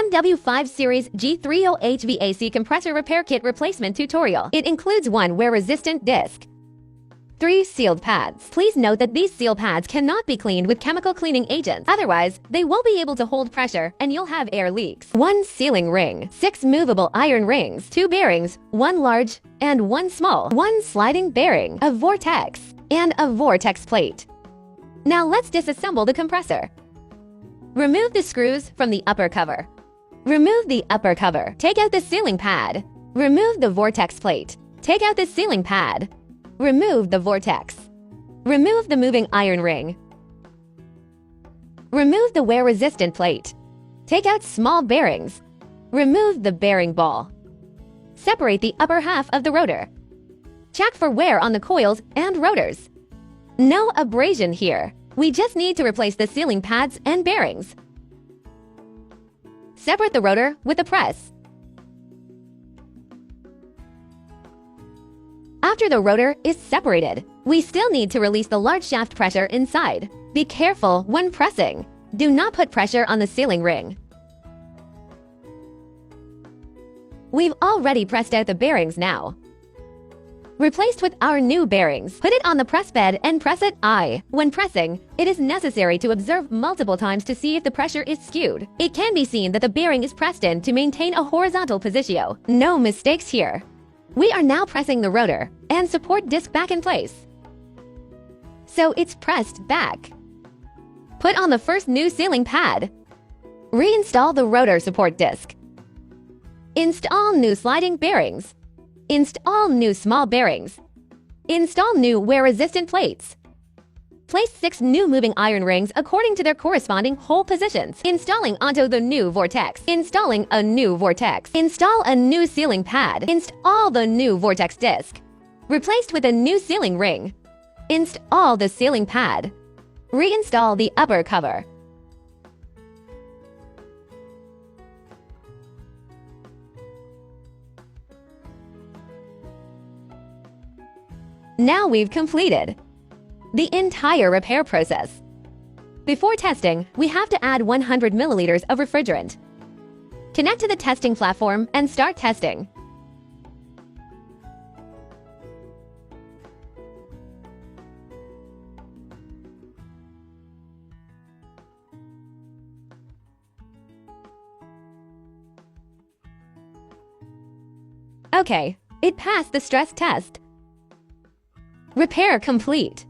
BMW 5 Series G30 HVAC compressor repair kit replacement tutorial. It includes 1 wear-resistant disc, 3 sealed pads. Please note that these seal pads cannot be cleaned with chemical cleaning agents. Otherwise, they won't be able to hold pressure and you'll have air leaks. 1 sealing ring, 6 movable iron rings, 2 bearings, 1 large and 1 small, 1 sliding bearing, a vortex, and a vortex plate. Now let's disassemble the compressor. Remove the screws from the upper cover. Remove the upper cover. Take out the sealing pad. Remove the vortex plate. Take out the sealing pad. Remove the vortex. Remove the moving iron ring. Remove the wear-resistant plate. Take out small bearings. Remove the bearing ball. Separate the upper half of the rotor. Check for wear on the coils and rotors. No abrasion here. We just need to replace the sealing pads and bearings. Separate the rotor with a press. After the rotor is separated, we still need to release the large shaft pressure inside. Be careful when pressing. Do not put pressure on the sealing ring. We've already pressed out the bearings now. Replaced with our new bearings. Put it on the press bed and press it I. When pressing, it is necessary to observe multiple times to see if the pressure is skewed. It can be seen that the bearing is pressed in to maintain a horizontal position. No mistakes here. We are now pressing the rotor and support disc back in place. So it's pressed back. Put on the first new sealing pad. Reinstall the rotor support disc. Install new sliding bearings. Install new small bearings. Install new wear-resistant plates. Place 6 new moving iron rings according to their corresponding hole positions. Installing onto the new vortex. Installing a new vortex. Install a new sealing pad. Install the new vortex disc. Replaced with a new sealing ring. Install the sealing pad. Reinstall the upper cover. Now we've completed the entire repair process. Before testing, we have to add 100 milliliters of refrigerant. Connect to the testing platform and start testing. Okay, it passed the stress test. Repair complete.